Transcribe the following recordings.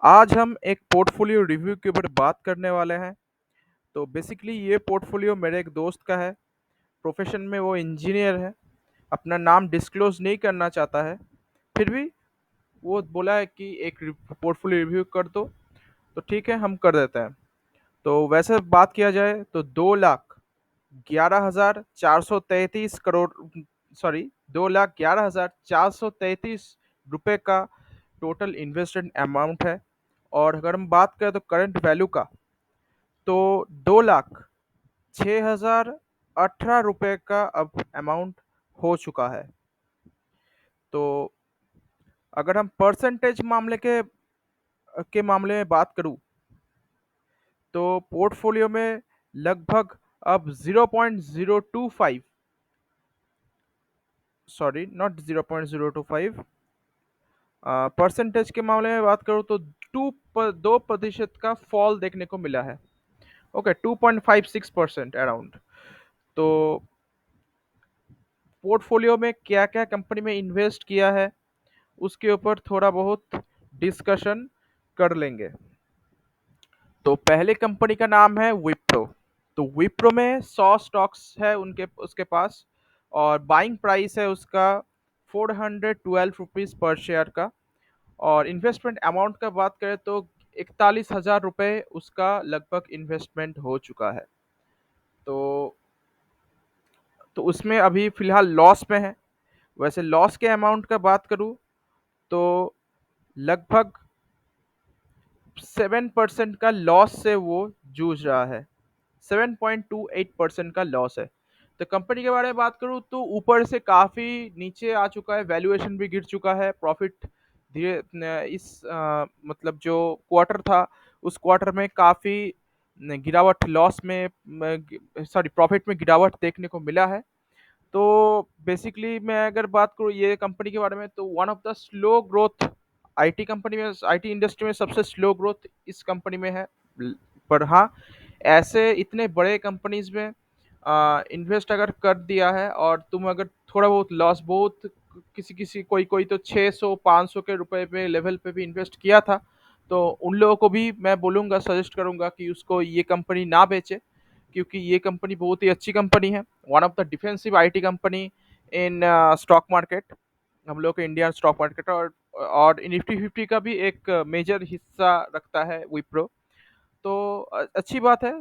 आज हम एक पोर्टफोलियो रिव्यू के ऊपर बात करने वाले हैं। तो बेसिकली ये पोर्टफोलियो मेरे एक दोस्त का है। प्रोफेशन में वो इंजीनियर है। अपना नाम डिस्क्लोज नहीं करना चाहता है। फिर भी वो बोला है कि एक पोर्टफोलियो रिव्यू कर दो। तो ठीक है, हम कर देते हैं। तो वैसे बात किया जाए तो 2,11,433 करोड़, सॉरी, 2,11,433 रुपए का टोटल इन्वेस्टेड अमाउंट है। और अगर हम बात करें तो करंट वैल्यू का, तो 2,06,018 रुपए का अब अमाउंट हो चुका है। तो अगर हम परसेंटेज के मामले में बात करूं, तो पोर्टफोलियो में लगभग अब 0.025, सॉरी नॉट 0.025, परसेंटेज के मामले में बात करूं तो 2% का फॉल देखने को मिला है। Okay, 2.56% around. तो पोर्टफोलियो में क्या क्या कंपनी में इन्वेस्ट किया है, उसके ऊपर थोड़ा बहुत डिस्कशन कर लेंगे। तो पहले कंपनी का नाम है विप्रो। तो विप्रो में 100 स्टॉक्स है उनके उसके पास। और बाइंग प्राइस है उसका 412 रुपीज़ पर शेयर का। और इन्वेस्टमेंट अमाउंट का बात करें तो 41,000 रुपये उसका लगभग इन्वेस्टमेंट हो चुका है। तो उसमें अभी फिलहाल लॉस में है। वैसे लॉस के अमाउंट का बात करूँ तो लगभग 7% का लॉस से वो जूझ रहा है। 7.28% का लॉस है। तो कंपनी के बारे में बात करूँ तो ऊपर से काफ़ी नीचे आ चुका है, वैल्यूएशन भी गिर चुका है। प्रॉफिट धीरे मतलब जो क्वार्टर था, उस क्वार्टर में काफ़ी गिरावट, लॉस में, सॉरी, प्रॉफिट में गिरावट देखने को मिला है। तो बेसिकली मैं अगर बात करूँ ये कंपनी के बारे में, तो one of the slow growth IT company में, आईटी इंडस्ट्री में सबसे स्लो ग्रोथ इस कंपनी में है। पर हाँ, ऐसे इतने बड़े कंपनीज में इन्वेस्ट अगर कर दिया है और तुम अगर थोड़ा बहुत लॉस, बहुत किसी किसी कोई कोई तो 600 500 के रुपए पे लेवल पे भी इन्वेस्ट किया था, तो उन लोगों को भी मैं बोलूँगा, सजेस्ट करूँगा कि उसको ये कंपनी ना बेचे, क्योंकि ये कंपनी बहुत ही अच्छी कंपनी है। One of the defensive IT company in stock market, हम लोग के इंडियन स्टॉक मार्केट। और निफ्टी 50 का भी एक मेजर हिस्सा रखता है विप्रो। तो अच्छी बात है,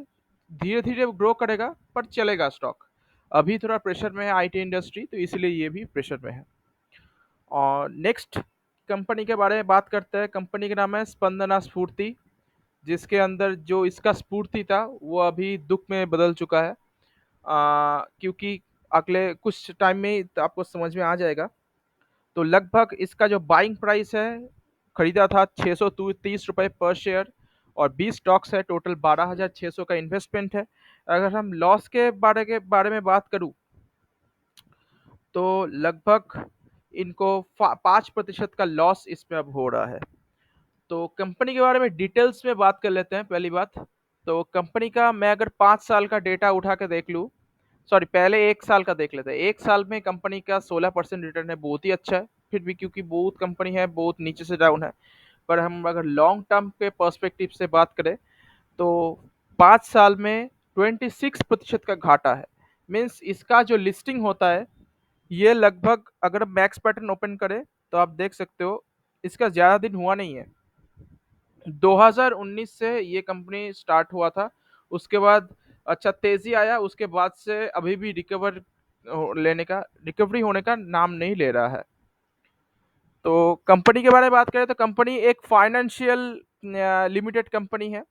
धीरे धीरे ग्रो करेगा पर चलेगा स्टॉक। अभी थोड़ा प्रेशर में है आईटी इंडस्ट्री, तो इसलिए ये भी प्रेशर में है। और नेक्स्ट कंपनी के बारे में बात करते हैं। कंपनी का नाम है स्पंदना स्फूर्ति, जिसके अंदर जो इसका स्फूर्ति था वो अभी दुख में बदल चुका है। क्योंकि अगले कुछ टाइम में तो आपको समझ में आ जाएगा। तो लगभग इसका जो बाइंग प्राइस है, खरीदा था 630 रुपये पर शेयर। और 20 स्टॉक्स है, टोटल 12,600 का इन्वेस्टमेंट है। अगर हम लॉस के बारे में बात करूं, तो लगभग इनको 5% का लॉस इसमें अब हो रहा है। तो कंपनी के बारे में डिटेल्स में बात कर लेते हैं। पहली बात, तो कंपनी का मैं अगर 5 साल का डेटा उठा के देख लूँ, सॉरी, पहले 1 साल का देख लेते हैं। 1 साल में कंपनी का 16% रिटर्न है, बहुत ही अच्छा है। फिर भी क्योंकि बहुत कंपनी है, बहुत नीचे से डाउन है। पर हम अगर लॉन्ग टर्म के पर्सपेक्टिव से बात करें, तो 5 साल में 26% का घाटा है। मीन्स इसका जो लिस्टिंग होता है, ये लगभग, अगर मैक्स पैटर्न ओपन करें तो आप देख सकते हो, इसका ज़्यादा दिन हुआ नहीं है। 2019 से ये कंपनी स्टार्ट हुआ था। उसके बाद अच्छा तेजी आया, उसके बाद से अभी भी रिकवरी होने का नाम नहीं ले रहा है। तो कंपनी के बारे में बात करें तो कंपनी एक फाइनेंशियल लिमिटेड कंपनी है।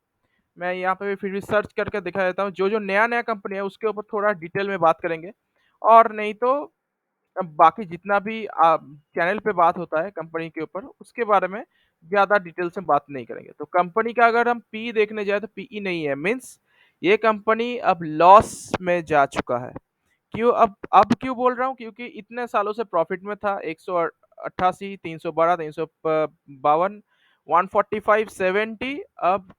मैं यहाँ पे भी फिर भी सर्च करके दिखा देता हूँ। जो जो नया नया कंपनी है उसके ऊपर थोड़ा डिटेल में बात करेंगे। और नहीं तो बाकी जितना भी चैनल पे बात होता है कंपनी के ऊपर, उसके बारे में ज़्यादा डिटेल से बात नहीं करेंगे। तो कंपनी का अगर हम पी देखने जाए तो पीई नहीं है, मीन्स ये कंपनी अब लॉस में जा चुका है। क्यों अब क्यों बोल रहा हूँ, क्योंकि इतने सालों से प्रॉफिट में था। 188, 312, 352, 145, 70। अब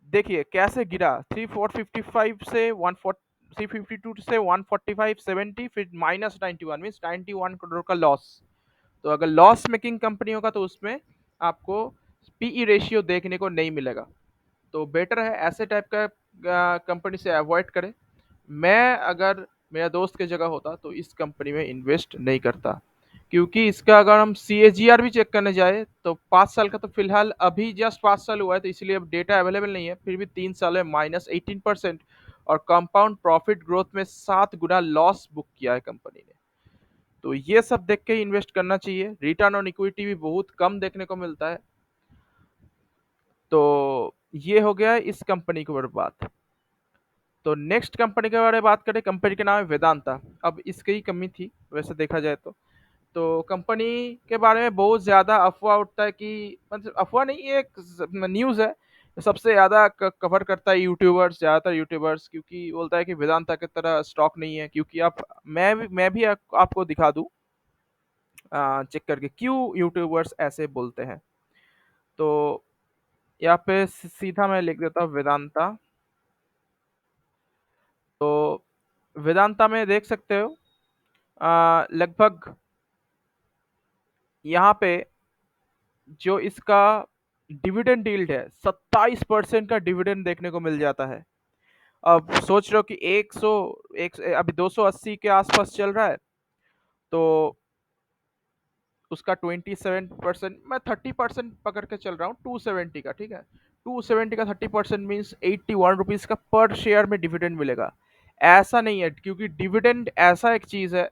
देखिए कैसे गिरा, 355 से 140, 352 से 145, 70, फिर -91, मीन्स 91 करोड़ का लॉस। तो अगर लॉस मेकिंग कंपनी होगा तो उसमें आपको पीई रेशियो देखने को नहीं मिलेगा। तो बेटर है ऐसे टाइप का कंपनी से अवॉइड करें। मैं अगर मेरा दोस्त की जगह होता तो इस कंपनी में इन्वेस्ट नहीं करता, क्योंकि इसका अगर हम सीएजीआर भी चेक करने जाए तो 5 साल का, तो फिलहाल अभी जस्ट 5 साल हुआ है तो इसलिए अब डेटा अवेलेबल नहीं है, फिर भी 3 साल में -18% और कंपाउंड प्रॉफिट ग्रोथ में 7 गुना लॉस बुक किया है कंपनी ने। तो ये सब देख के इन्वेस्ट करना चाहिए। रिटर्न ऑन इक्विटी भी बहुत कम देखने को मिलता है। तो ये हो गया इस कंपनी के ऊपर बात। तो नेक्स्ट कंपनी के बारे में बात करें, कंपनी का नाम है वेदांता। अब इसकी ही कमी थी वैसे देखा जाए तो कंपनी के बारे में बहुत ज़्यादा अफवाह उठता है कि, मतलब अफवाह नहीं, ये एक न्यूज़ है। सबसे ज़्यादा कवर करता है यूट्यूबर्स, ज़्यादातर यूट्यूबर्स, क्योंकि बोलता है कि वेदांता की तरह स्टॉक नहीं है। क्योंकि आप, मैं भी आपको दिखा दूं चेक करके क्यों यूट्यूबर्स ऐसे बोलते हैं। तो यहाँ पे सीधा मैं लिख देता हूँ वेदांता। तो वेदांता में देख सकते हो लगभग यहाँ पे जो इसका डिविडेंड यील्ड है, 27% का डिविडेंड देखने को मिल जाता है। अब सोच रहे हो कि 100 एक अभी 280 के आसपास चल रहा है, तो उसका 27%, मैं 30% पकड़ के चल रहा हूँ 270 का, ठीक है। 270 का 30% मीन्स 81 रुपीज का पर शेयर में डिविडेंड मिलेगा। ऐसा नहीं है, क्योंकि डिविडेंड ऐसा एक चीज है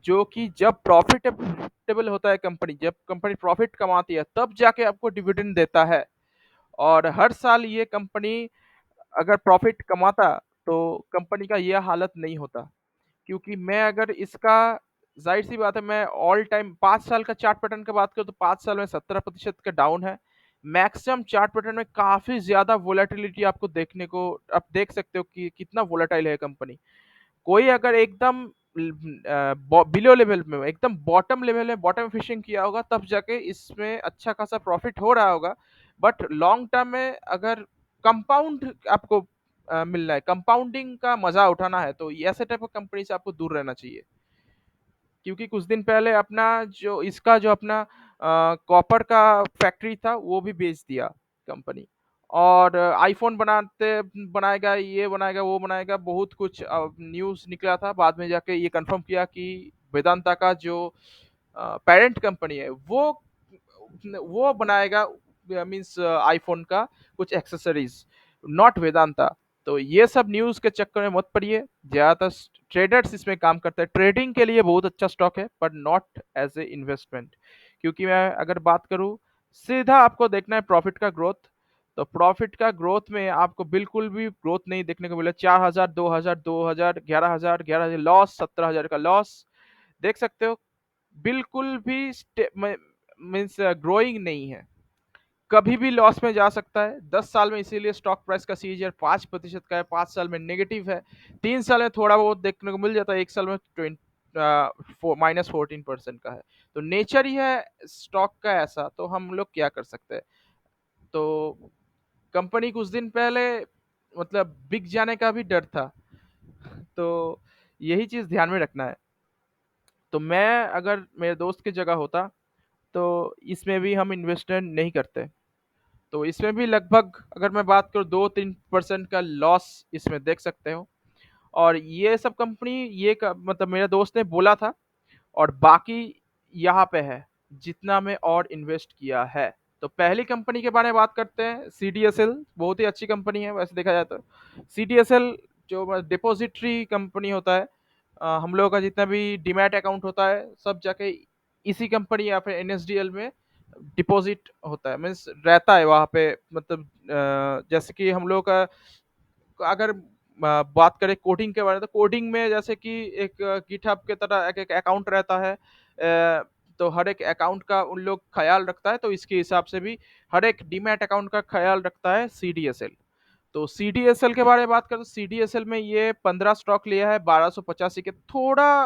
जो कि जब प्रॉफिटेबल होता है कंपनी, जब कंपनी प्रॉफिट कमाती है तब जाके आपको डिविडेंड देता है। और हर साल ये कंपनी अगर प्रॉफिट कमाता तो कंपनी का यह हालत नहीं होता। क्योंकि मैं अगर इसका, जाहिर सी बात है, मैं ऑल टाइम 5 साल का चार्ट पैटर्न की बात करूँ तो 5 साल में 17% का डाउन है। मैक्सिमम चार्ट पैटर्न में काफी ज्यादा वोलेटिलिटी आपको देखने को, आप देख सकते हो कि कितना वोलेटाइल है कंपनी। कोई अगर एकदम बिलो लेवल में, एकदम बॉटम लेवल में बॉटम फिशिंग किया होगा तब जाके इसमें अच्छा खासा प्रॉफिट हो रहा होगा। बट लॉन्ग टर्म में अगर कंपाउंड आपको मिलना है, कंपाउंडिंग का मजा उठाना है, तो ये ऐसे टाइप ऑफ कंपनी से आपको दूर रहना चाहिए। क्योंकि कुछ दिन पहले अपना जो अपना कॉपर का फैक्ट्री था वो भी बेच दिया कंपनी। और आईफोन बनाएगा, ये बनाएगा, वो बनाएगा, बहुत कुछ न्यूज़ निकला था। बाद में जाके ये कंफर्म किया कि वेदांता का जो पेरेंट कंपनी है वो बनाएगा, मींस आईफोन का कुछ एक्सेसरीज, नॉट वेदांता। तो ये सब न्यूज़ के चक्कर में मत पड़िए। ज़्यादातर ट्रेडर्स इसमें काम करते हैं, ट्रेडिंग के लिए बहुत अच्छा स्टॉक है पर नॉट एज ए इन्वेस्टमेंट। क्योंकि मैं अगर बात करूँ, सीधा आपको देखना है प्रॉफिट का ग्रोथ। तो प्रॉफिट का ग्रोथ में आपको बिल्कुल भी ग्रोथ नहीं देखने को मिला। 4,000, 2,000, 2,000, 11,000, 11,000 लॉस, 17,000 का लॉस देख सकते हो। बिल्कुल भी मीन्स ग्रोइंग नहीं है, कभी भी लॉस में जा सकता है 10 साल में। इसीलिए स्टॉक प्राइस का सीजीआर 5% का है, 5 साल में नेगेटिव है, 3 साल में थोड़ा बहुत देखने को मिल जाता है, 1 साल में -14% का है। तो नेचर ही है स्टॉक का ऐसा, तो हम लोग क्या कर सकते हैं। तो कंपनी कुछ दिन पहले मतलब बिक जाने का भी डर था। तो यही चीज़ ध्यान में रखना है। तो मैं अगर मेरे दोस्त की जगह होता तो इसमें भी हम इन्वेस्टमेंट नहीं करते। तो इसमें भी लगभग अगर मैं बात करूँ 2-3% का लॉस इसमें देख सकते हो। और ये सब कंपनी मतलब मेरे दोस्त ने बोला था, और बाकी यहाँ पे है जितना में और इन्वेस्ट किया है। तो पहली कंपनी के बारे में बात करते हैं, सीडीएसएल। बहुत ही अच्छी कंपनी है वैसे देखा जाए तो। सीडीएसएल जो डिपॉजिटरी कंपनी होता है, हम लोगों का जितना भी डीमैट अकाउंट होता है सब जाके इसी कंपनी या फिर एनएसडीएल में डिपॉजिट होता है, मीन्स रहता है वहाँ पे। मतलब जैसे कि हम लोग का अगर बात करें कोडिंग के बारे में, तो कोडिंग में जैसे कि एक गिटहब के तरह एक एक अकाउंट रहता है। तो हर एक अकाउंट का उन लोग ख्याल रखता है, तो इसके हिसाब से भी हर एक डीमैट अकाउंट का ख्याल रखता है सीडीएसएल। तो सीडीएसएल के बारे में बात करें तो सीडीएसएल में ये 15 स्टॉक लिया है 1285 के। थोड़ा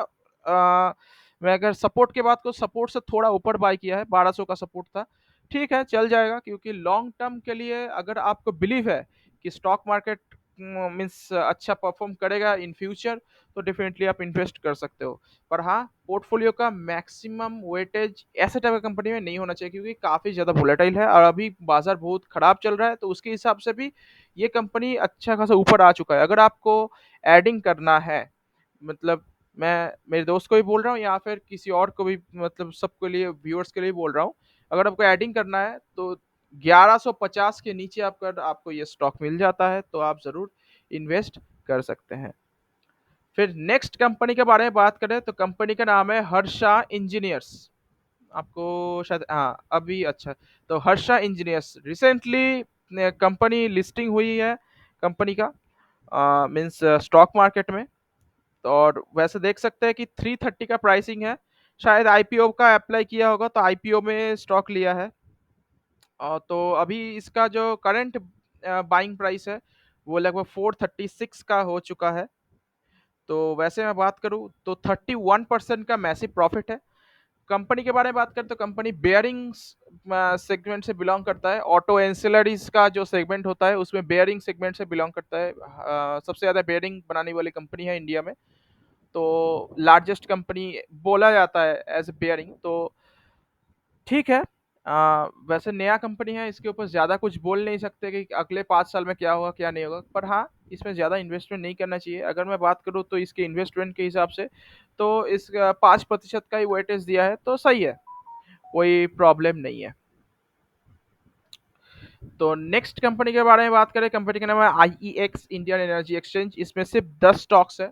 मैं अगर सपोर्ट की बात करूँ, सपोर्ट से थोड़ा ऊपर बाय किया है, 1200 का सपोर्ट था। ठीक है, चल जाएगा, क्योंकि लॉन्ग टर्म के लिए अगर आपको बिलीव है कि स्टॉक मार्केट मीन्स अच्छा परफॉर्म करेगा इन फ्यूचर, तो डेफिनेटली आप इन्वेस्ट कर सकते हो। पर हाँ, पोर्टफोलियो का मैक्सिमम वेटेज ऐसे टाइप का कंपनी में नहीं होना चाहिए, क्योंकि काफ़ी ज़्यादा वोलेटाइल है और अभी बाजार बहुत खराब चल रहा है, तो उसके हिसाब से भी ये कंपनी अच्छा खासा ऊपर आ चुका है। अगर आपको एडिंग करना है, मतलब मैं मेरे दोस्त को भी बोल रहा हूँ या फिर किसी और को भी, मतलब सबके लिए, व्यूअर्स के लिए बोल रहा हूँ, अगर आपको एडिंग करना है तो 1150 के नीचे आपको ये स्टॉक मिल जाता है, तो आप ज़रूर इन्वेस्ट कर सकते हैं। फिर नेक्स्ट कंपनी के बारे में बात करें तो कंपनी का नाम है हर्षा इंजीनियर्स। आपको शायद, हाँ अभी, अच्छा, तो Harsha engineers recently company listing हुई है, कंपनी का मीन्स स्टॉक मार्केट में। तो और वैसे देख सकते हैं कि 330 का प्राइसिंग है, शायद आईपीओ का अप्लाई किया होगा तो आईपीओ में स्टॉक लिया है। तो अभी इसका जो करंट बाइंग प्राइस है वो लगभग 436 का हो चुका है। तो वैसे मैं बात करूँ तो 31% का मैसिव प्रॉफिट है। कंपनी के बारे में बात करें तो कंपनी बेयरिंग्स सेगमेंट से बिलोंग करता है। ऑटो एंसिलरीज का जो सेगमेंट होता है उसमें बेयरिंग सेगमेंट से बिलोंग करता है। सबसे ज़्यादा बेयरिंग बनाने वाली कंपनी है इंडिया में, तो लार्जेस्ट कंपनी बोला जाता है एज बेयरिंग। तो ठीक है। वैसे नया कंपनी है, इसके ऊपर ज़्यादा कुछ बोल नहीं सकते कि अगले 5 साल में क्या होगा क्या नहीं होगा, पर हाँ, इसमें ज़्यादा इन्वेस्टमेंट नहीं करना चाहिए। अगर मैं बात करूँ तो इसके इन्वेस्टमेंट के हिसाब से तो इस 5% का ही वेटेज दिया है, तो सही है, कोई प्रॉब्लम नहीं है। तो नेक्स्ट कंपनी के बारे में बात करें, कंपनी का नाम है आईईएक्स इंडियन एनर्जी एक्सचेंज। इसमें सिर्फ 10 स्टॉक्स है,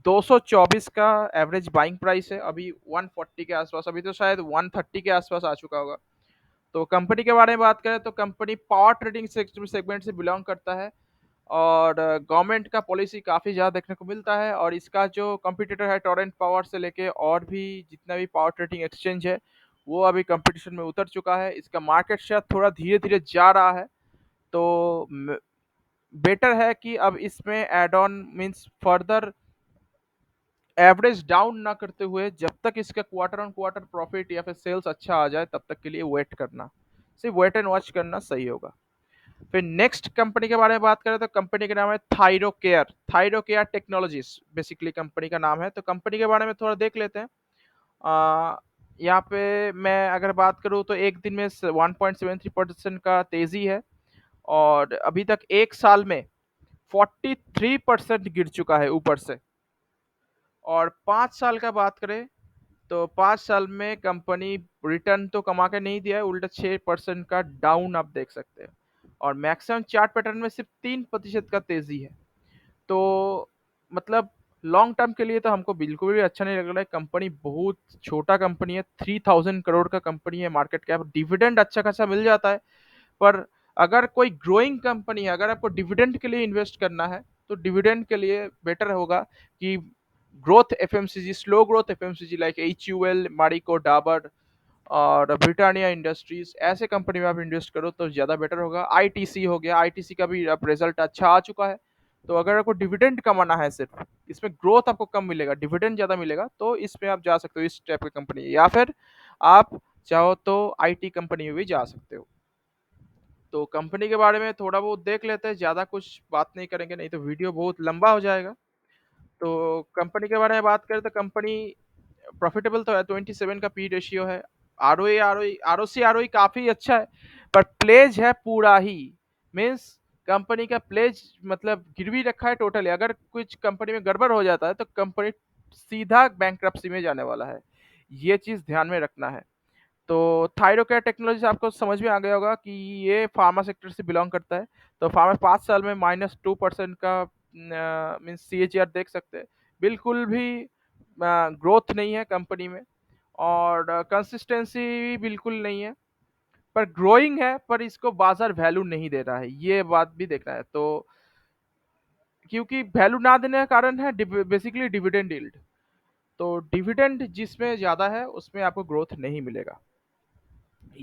224 का एवरेज बाइंग प्राइस है, अभी 140 के आसपास, अभी तो शायद 130 के आसपास आ चुका होगा। तो कंपनी के बारे में बात करें तो कंपनी पावर ट्रेडिंग सेगमेंट से बिलोंग करता है, और गवर्नमेंट का पॉलिसी काफ़ी ज़्यादा देखने को मिलता है। और इसका जो कंपटीटर है टोरेंट पावर से लेके और भी जितना भी पावर ट्रेडिंग एक्सचेंज है, वो अभी कंपटीशन में उतर चुका है। इसका मार्केट शेयर थोड़ा धीरे धीरे जा रहा है, तो बेटर है कि अब इसमें add on means further average down ना करते हुए, जब तक इसका क्वार्टर ऑन क्वार्टर प्रॉफिट या फिर सेल्स अच्छा आ जाए तब तक के लिए वेट करना, सिर्फ वेट एंड वॉच करना सही होगा। फिर नेक्स्ट कंपनी के बारे में बात करें तो कंपनी का नाम है Thyrocare. Thyrocare technologies basically company का नाम है। तो कंपनी के बारे में थोड़ा देख लेते हैं। यहाँ पे मैं अगर बात करूँ तो एक दिन में 1.73% का तेजी है, और अभी तक एक साल में 43% गिर चुका है ऊपर से। और 5 साल का बात करें तो 5 साल में कंपनी रिटर्न तो कमा के नहीं दिया है, उल्टा 6% का डाउन आप देख सकते हैं। और मैक्सिमम चार्ट पैटर्न में सिर्फ 3% का तेजी है। तो मतलब लॉन्ग टर्म के लिए तो हमको बिल्कुल भी अच्छा नहीं लग रहा है। कंपनी बहुत छोटा कंपनी है, 3000 करोड़ का कंपनी है मार्केट कैप, डिविडेंड अच्छा खासा मिल जाता है। पर अगर कोई ग्रोइंग कंपनी है, अगर आपको डिविडेंड के लिए इन्वेस्ट करना है तो डिविडेंड के लिए बेटर होगा कि growth FMCG, slow growth FMCG like HUL, Marico, Dabur और ब्रिटानिया इंडस्ट्रीज, ऐसे कंपनी में आप इन्वेस्ट करो तो ज़्यादा बेटर होगा। आईटीसी हो गया, आईटीसी का भी अब रिजल्ट अच्छा आ चुका है। तो अगर आपको डिविडेंड कमाना है, सिर्फ इसमें ग्रोथ आपको कम मिलेगा, डिविडेंड ज़्यादा मिलेगा, तो इसमें आप जा सकते हो, इस टाइप की कंपनी। या फिर आप चाहो तो आईटी कंपनी में भी जा सकते हो। तो कंपनी के बारे में थोड़ा बहुत देख लेते हैं, ज़्यादा कुछ बात नहीं करेंगे, नहीं तो वीडियो बहुत लंबा हो जाएगा। तो कंपनी के बारे में बात करें तो कंपनी प्रॉफिटेबल तो है, 27 का पी रेशियो है। आरओए आरओई आरओसी आरओई काफ़ी अच्छा है, पर प्लेज है पूरा ही, मीन्स कंपनी का प्लेज मतलब गिरवी रखा है टोटली। अगर कुछ कंपनी में गड़बड़ हो जाता है तो कंपनी सीधा बैंकरप्सी में जाने वाला है, ये चीज़ ध्यान में रखना है। तो थायरोकेयर टेक्नोलॉजी आपको समझ में आ गया होगा कि ये फार्मा सेक्टर से बिलोंग करता है। तो फार्मा 5 साल में -2% का मीन्स CAGR देख सकते हैं। बिल्कुल भी ग्रोथ नहीं है कंपनी में, और कंसिस्टेंसी बिल्कुल नहीं है, पर ग्रोइंग है, पर इसको बाजार वैल्यू नहीं दे रहा है, ये बात भी देखना है। तो क्योंकि वैल्यू ना देने का कारण है बेसिकली डिविडेंड यील्ड। तो डिविडेंड जिसमें ज़्यादा है उसमें आपको ग्रोथ नहीं मिलेगा,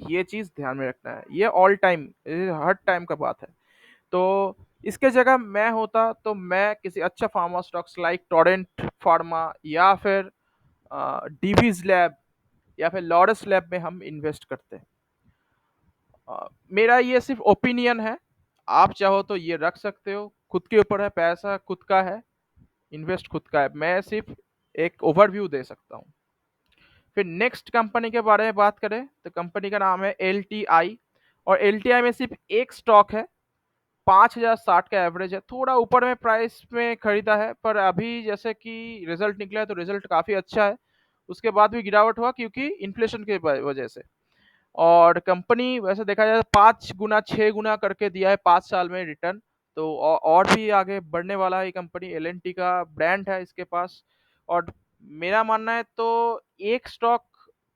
ये चीज़ ध्यान में रखना है। ये ऑल टाइम, ये हर टाइम का बात है। तो इसके जगह मैं होता तो मैं किसी अच्छा pharma stocks like Torrent pharma या फिर डीवीज लैब या फिर लॉरस लैब में हम इन्वेस्ट करते हैं। मेरा ये सिर्फ ओपिनियन है, आप चाहो तो ये रख सकते हो, खुद के ऊपर है, पैसा खुद का है, इन्वेस्ट खुद का है, मैं सिर्फ एक ओवरव्यू दे सकता हूँ। फिर नेक्स्ट कंपनी के बारे में बात करें तो कंपनी का नाम है एल और एल में सिर्फ एक स्टॉक है, 5060 का एवरेज है, थोड़ा ऊपर में प्राइस में खरीदा है, पर अभी जैसे कि रिजल्ट निकला है तो रिजल्ट काफ़ी अच्छा है, उसके बाद भी गिरावट हुआ क्योंकि इन्फ्लेशन के वजह से। और कंपनी वैसे देखा जाए तो 5 गुना 6 गुना करके दिया है 5 साल में रिटर्न। तो और भी आगे बढ़ने वाला है ये कंपनी, एल एन टी का ब्रांड है इसके पास। और मेरा मानना है तो एक स्टॉक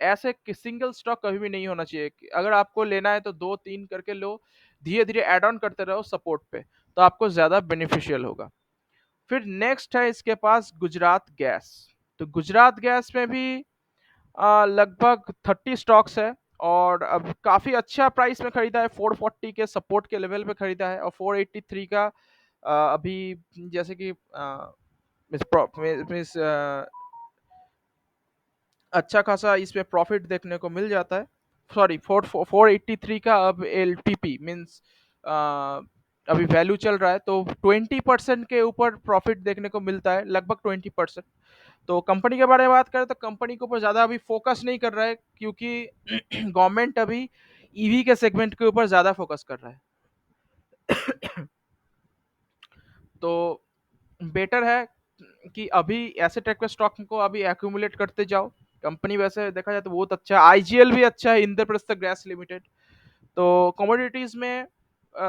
ऐसे सिंगल स्टॉक कभी भी नहीं होना चाहिए अगर आपको लेना है तो 2-3 करके लो, धीरे धीरे एड ऑन करते रहो सपोर्ट पे, तो आपको ज़्यादा बेनिफिशियल होगा। फिर नेक्स्ट है इसके पास गुजरात गैस। तो गुजरात गैस में भी लगभग 30 स्टॉक्स है और अब काफ़ी अच्छा प्राइस में खरीदा है, 440 के सपोर्ट के लेवल पे खरीदा है और 483 का अभी जैसे कि मिस अच्छा खासा इसमें प्रॉफिट देखने को मिल जाता है। सॉरी, 483 का अब एल मीन्स अभी वैल्यू चल रहा है तो 20% के ऊपर प्रॉफिट देखने को मिलता है, लगभग 20%। तो कंपनी के बारे में बात करें तो कंपनी के ऊपर ज़्यादा अभी फोकस नहीं कर रहा है क्योंकि गवर्नमेंट अभी ईवी के सेगमेंट के ऊपर ज़्यादा फोकस कर रहा है। तो बेटर है कि अभी ऐसे टाइप के स्टॉक को अभी एक्यूमुलेट करते जाओ। कंपनी वैसे देखा जाए तो बहुत अच्छा है, आईजीएल भी अच्छा है, इंद्रप्रस्थ गैस लिमिटेड। तो कमोडिटीज में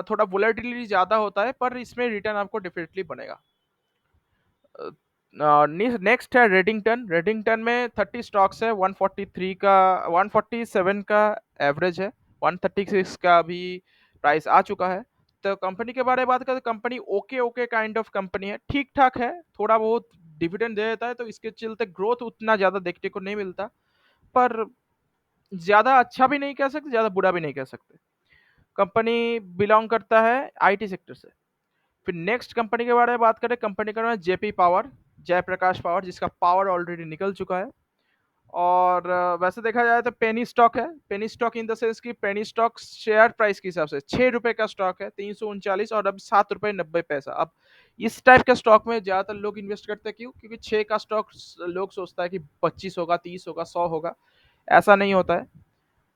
थोड़ा वोलेटिलिटी ज़्यादा होता है पर इसमें रिटर्न आपको डेफिनेटली बनेगा। नेक्स्ट है रेडिंगटन। रेडिंगटन में 30 स्टॉक्स है, 143 का 147 का एवरेज है, 136 का भी प्राइस आ चुका है। तो कंपनी के बारे में बात करें तो company okay okay kind of company है, ठीक ठाक है, थोड़ा बहुत डिविडेंड दे देता है तो इसके चलते ग्रोथ उतना ज़्यादा देखने को नहीं मिलता, पर ज़्यादा अच्छा भी नहीं कह सकते, ज़्यादा बुरा भी नहीं कह सकते। कंपनी बिलोंग करता है आईटी सेक्टर से। फिर नेक्स्ट कंपनी के बारे में बात करें, कंपनी का नाम है जेपी पावर, जयप्रकाश पावर, जिसका पावर ऑलरेडी निकल चुका है। और वैसे देखा जाए तो पेनी स्टॉक है, penny stock in the sense कि पेनी स्टॉक शेयर प्राइस के हिसाब से 6 रुपए का स्टॉक है, 339 और अब 7 रुपए 90 पैसा। अब इस टाइप के स्टॉक में ज़्यादातर लोग इन्वेस्ट करते हैं, क्यों? क्योंकि 6 का स्टॉक लोग सोचता है कि 25 होगा, 30 होगा, 100 होगा, ऐसा नहीं होता है।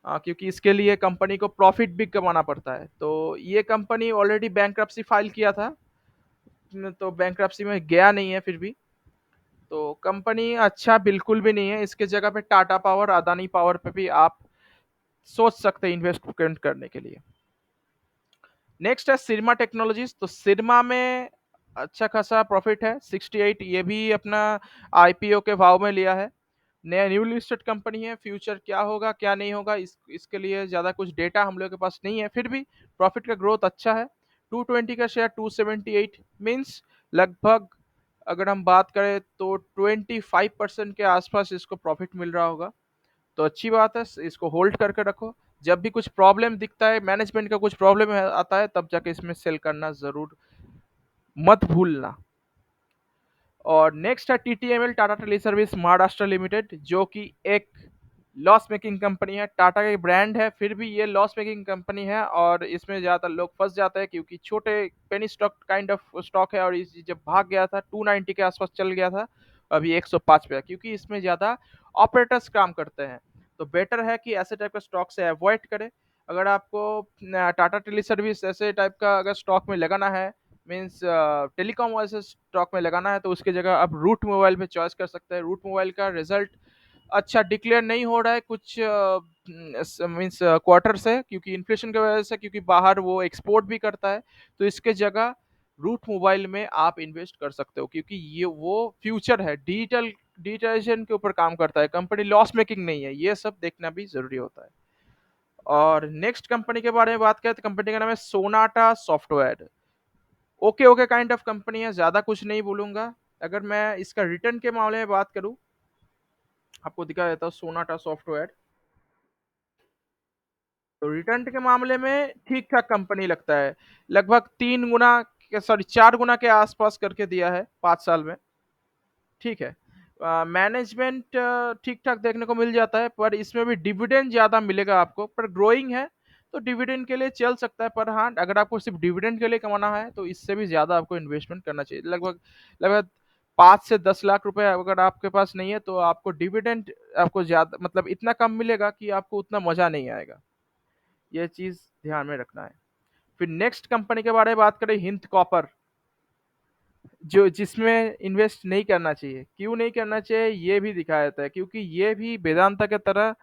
क्योंकि इसके लिए कंपनी को प्रॉफिट भी कमाना पड़ता है। तो ये कंपनी ऑलरेडी बैंक्रप्सी फाइल किया था, तो बैंक्रप्सी में गया नहीं है फिर भी। तो कंपनी अच्छा बिल्कुल भी नहीं है, इसके जगह पे टाटा पावर, अदानी पावर पे भी आप सोच सकते हैं इन्वेस्टमेंट करने के लिए। नेक्स्ट है सिरमा टेक्नोलॉजीज। तो सिरमा में अच्छा खासा प्रॉफिट है, 68, ये भी अपना आईपीओ के भाव में लिया है। नया न्यू लिस्टेड कंपनी है, फ्यूचर क्या होगा क्या नहीं होगा इसके लिए ज़्यादा कुछ डेटा हम लोग के पास नहीं है, फिर भी प्रॉफिट का ग्रोथ अच्छा है। 220 का शेयर 278 मीन्स लगभग अगर हम बात करें तो 25% के आसपास इसको प्रॉफिट मिल रहा होगा। तो अच्छी बात है, इसको होल्ड करके रखो। जब भी कुछ प्रॉब्लम दिखता है, मैनेजमेंट का कुछ प्रॉब्लम आता है, तब जाके इसमें सेल करना ज़रूर मत भूलना। और नेक्स्ट है TTML, Tata tele service Maharashtra limited, जो कि एक लॉस मेकिंग कंपनी है, टाटा का ब्रांड है, फिर भी ये लॉस मेकिंग कंपनी है और इसमें ज़्यादातर लोग फंस जाते हैं क्योंकि छोटे penny stock kind of stock है। और इस जब भाग गया था 290 के आसपास चल गया था, अभी 105 पे है, क्योंकि इसमें ज़्यादा ऑपरेटर्स काम करते हैं। तो बेटर है कि ऐसे टाइप के स्टॉक से अवॉइड करें। अगर आपको टाटा टेली सर्विस ऐसे टाइप का अगर स्टॉक में लगाना है, मीन्स टेलीकॉम वाले स्टॉक में लगाना है, तो उसकी जगह आप रूट मोबाइल पे चॉइस कर सकते हैं। रूट मोबाइल का रिजल्ट अच्छा डिक्लेयर नहीं हो रहा है कुछ मीन्स क्वार्टर से, क्योंकि इन्फ्लेशन की वजह से, क्योंकि बाहर वो एक्सपोर्ट भी करता है। तो इसके जगह रूट मोबाइल में आप इन्वेस्ट कर सकते हो, क्योंकि ये वो फ्यूचर है, डिजिटाइजेशन के ऊपर काम करता है, कंपनी लॉस मेकिंग नहीं है, ये सब देखना भी जरूरी होता है। और नेक्स्ट कंपनी के बारे में बात करें तो कंपनी का नाम है Sonata software. Okay okay kind of company है, ज़्यादा कुछ नहीं बोलूँगा। अगर मैं इसका रिटर्न के मामले में बात करूँ, आपको दिखा देता हूँ सोनाटा सॉफ्टवेयर। तो रिटर्न के मामले में ठीक ठाक कंपनी लगता है, लगभग 3 गुना, सॉरी 4 गुना के आसपास करके दिया है 5 साल में। ठीक है, मैनेजमेंट ठीक ठाक देखने को मिल जाता है, पर इसमें भी डिविडेंड ज़्यादा मिलेगा आपको, पर ग्रोइंग है। तो डिविडेंड के लिए चल सकता है, पर हाँ, अगर आपको सिर्फ़ डिविडेंड के लिए कमाना है, तो इससे भी ज़्यादा आपको इन्वेस्टमेंट करना चाहिए। लगभग लगभग 5 से 10 लाख रुपए अगर आपके पास नहीं है, तो आपको डिविडेंड आपको ज़्यादा मतलब इतना कम मिलेगा कि आपको उतना मज़ा नहीं आएगा। ये चीज़ ध्यान में रखना है। फिर नेक्स्ट कंपनी के बारे में बात करें, हिंद कॉपर, जो जिसमें इन्वेस्ट नहीं करना चाहिए। क्यों नहीं करना चाहिए, ये भी दिखाया जाता है, क्योंकि ये भी वेदांता की तरह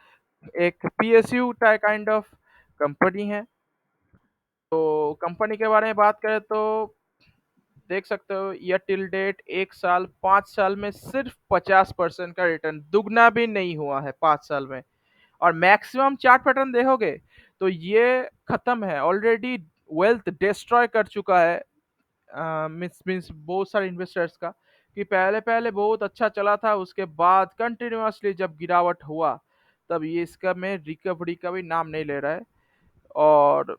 एक पीएसयू काइंड ऑफ कंपनी है। तो कंपनी के बारे में बात करें तो देख सकते हो, ईयर टिल डेट 1 साल 5 साल में सिर्फ 50% का रिटर्न, दुगना भी नहीं हुआ है 5 साल में। और मैक्सिमम चार्ट पैटर्न देखोगे तो ये खत्म है ऑलरेडी, वेल्थ डिस्ट्रॉय कर चुका है। मीन्स बहुत सारे इन्वेस्टर्स का, कि पहले पहले बहुत अच्छा चला था, उसके बाद कंटिन्यूअसली जब गिरावट हुआ, तब ये इसका में रिकवरी का भी नाम नहीं ले रहा है। और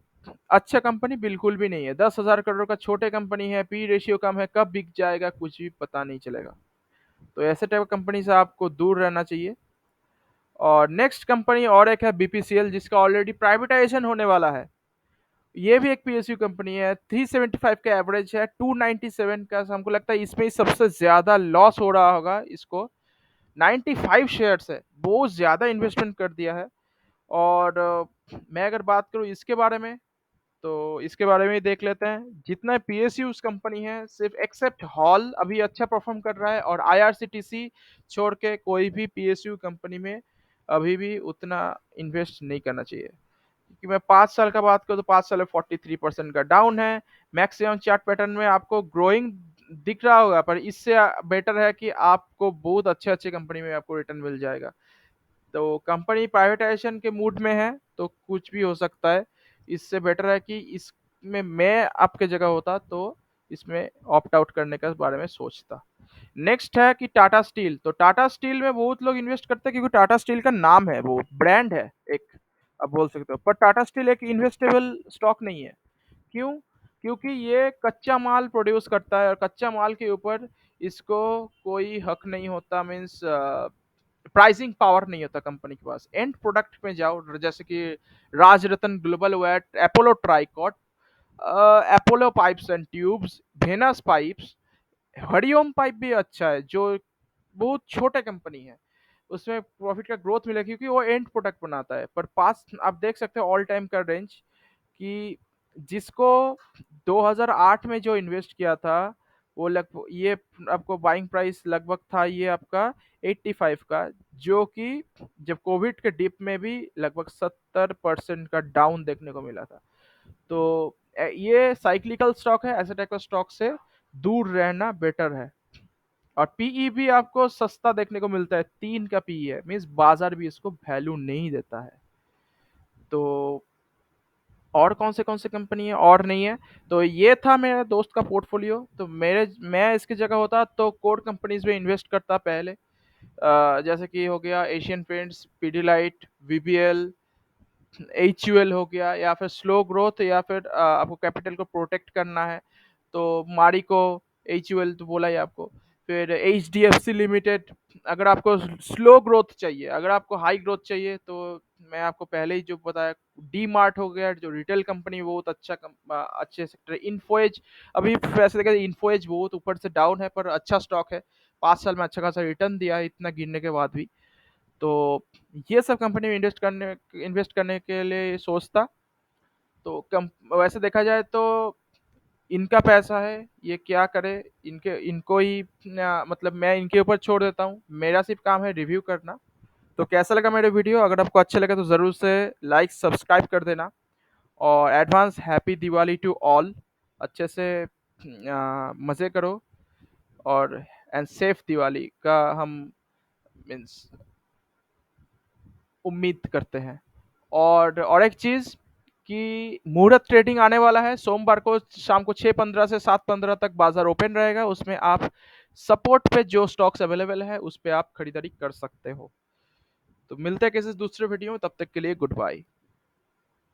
अच्छा कंपनी बिल्कुल भी नहीं है, 10,000 करोड़ का छोटे कंपनी है, पी रेशियो कम है, कब बिक जाएगा कुछ भी पता नहीं चलेगा। तो ऐसे टाइप कंपनी से आपको दूर रहना चाहिए। और नेक्स्ट कंपनी और एक है बीपीसीएल, जिसका ऑलरेडी प्राइवेटाइजेशन होने वाला है। ये भी एक पीएसयू कंपनी है, 375 का एवरेज है, 297 का, हमको लगता है इसमें ही सबसे ज्यादा लॉस हो रहा होगा इसको। 95 शेयर्स है, बहुत ज्यादा इन्वेस्टमेंट कर दिया है। और मैं अगर बात करूँ इसके बारे में, तो इसके बारे में ही देख लेते हैं। जितना पीएसयू कंपनी है, सिर्फ एक्सेप्ट हॉल अभी अच्छा परफॉर्म कर रहा है, और आईआरसीटीसी छोड़ के कोई भी पीएसयू कंपनी में अभी भी उतना इन्वेस्ट नहीं करना चाहिए। क्योंकि मैं 5 साल का बात करूँ तो 5 साल में 43% का डाउन है। मैक्सिमम चार्ट पैटर्न में आपको ग्रोइंग दिख रहा होगा, पर इससे बेटर है कि आपको बहुत अच्छे अच्छे कंपनी में आपको रिटर्न मिल जाएगा। तो कंपनी प्राइवेटाइजेशन के मूड में है, तो कुछ भी हो सकता है। इससे बेटर है कि इसमें मैं आपके जगह होता तो इसमें ऑप्ट आउट करने के बारे में सोचता। नेक्स्ट है कि टाटा स्टील। तो टाटा स्टील में बहुत लोग इन्वेस्ट करते हैं, क्योंकि टाटा स्टील का नाम है, वो ब्रांड है एक, आप बोल सकते हो। पर टाटा स्टील एक इन्वेस्टेबल स्टॉक नहीं है। क्यों? क्योंकि ये कच्चा माल प्रोड्यूस करता है, और कच्चा माल के ऊपर इसको कोई हक नहीं होता। मीन्स प्राइसिंग पावर नहीं होता कंपनी के पास। एंड प्रोडक्ट में जाओ, जैसे कि Rajratna global wet, Apollo Tricoat, Apollo pipes and tubes, Venus pipes, Hariom pipe भी अच्छा है, जो बहुत छोटे कंपनी है, उसमें प्रॉफिट का ग्रोथ मिलेगा, क्योंकि वो एंड प्रोडक्ट बनाता है। पर पास आप देख सकते हो ऑल टाइम का रेंज, कि जिसको 2008 में जो इन्वेस्ट किया था, वो लगभग ये आपको बाइंग प्राइस लगभग था ये आपका 85 का, जो कि जब कोविड के डिप में भी लगभग 70% का डाउन देखने को मिला था। तो ये साइक्लिकल स्टॉक है, ऐसे टाइप का स्टॉक से दूर रहना बेटर है। और पीई भी आपको सस्ता देखने को मिलता है, 3 का पीई है, मीन्स बाजार भी इसको वैल्यू नहीं देता है। तो और कौन से कंपनी है और नहीं है। तो ये था मेरे दोस्त का पोर्टफोलियो। तो मेरे मैं इसकी जगह होता तो कोर कंपनीज में इन्वेस्ट करता पहले। जैसे कि हो गया Asian paints, Pidilite, VBL, HUL हो गया, या फिर स्लो ग्रोथ, या फिर आपको कैपिटल को प्रोटेक्ट करना है तो मारिको, एचयूएल तो बोला ही आपको। फिर एचडीएफसी लिमिटेड। अगर आपको स्लो ग्रोथ चाहिए, अगर आपको हाई ग्रोथ चाहिए, तो मैं आपको पहले ही जो बताया, डी मार्ट हो गया, जो रिटेल कंपनी, बहुत अच्छा अच्छे सेक्टर है। इन्फोएज, अभी वैसे देखा इन्फोएज बहुत ऊपर से डाउन है, पर अच्छा स्टॉक है, 5 साल में अच्छा खासा रिटर्न दिया है इतना गिरने के बाद भी। तो ये सब कंपनी में इन्वेस्ट करने के लिए सोचता। तो कम वैसे देखा जाए तो इनका पैसा है, ये क्या करे, इनके इनको ही मतलब मैं इनके ऊपर छोड़ देता हूँ, मेरा सिर्फ काम है रिव्यू करना। तो कैसा लगा मेरा वीडियो? अगर आपको अच्छा लगा तो ज़रूर से लाइक सब्सक्राइब कर देना। और advance happy Diwali to all. अच्छे से मज़े करो, और एंड सेफ दिवाली का हम मीन्स उम्मीद करते हैं। और एक चीज़, कि मुहूर्त ट्रेडिंग आने वाला है सोमवार को शाम को 6:15 से 7:15 तक बाजार ओपन रहेगा। उसमें आप सपोर्ट पे जो स्टॉक्स अवेलेबल है उस पे आप खरीदारी कर सकते हो। तो मिलते हैं किसी दूसरे वीडियो में, तब तक के लिए गुड बाय।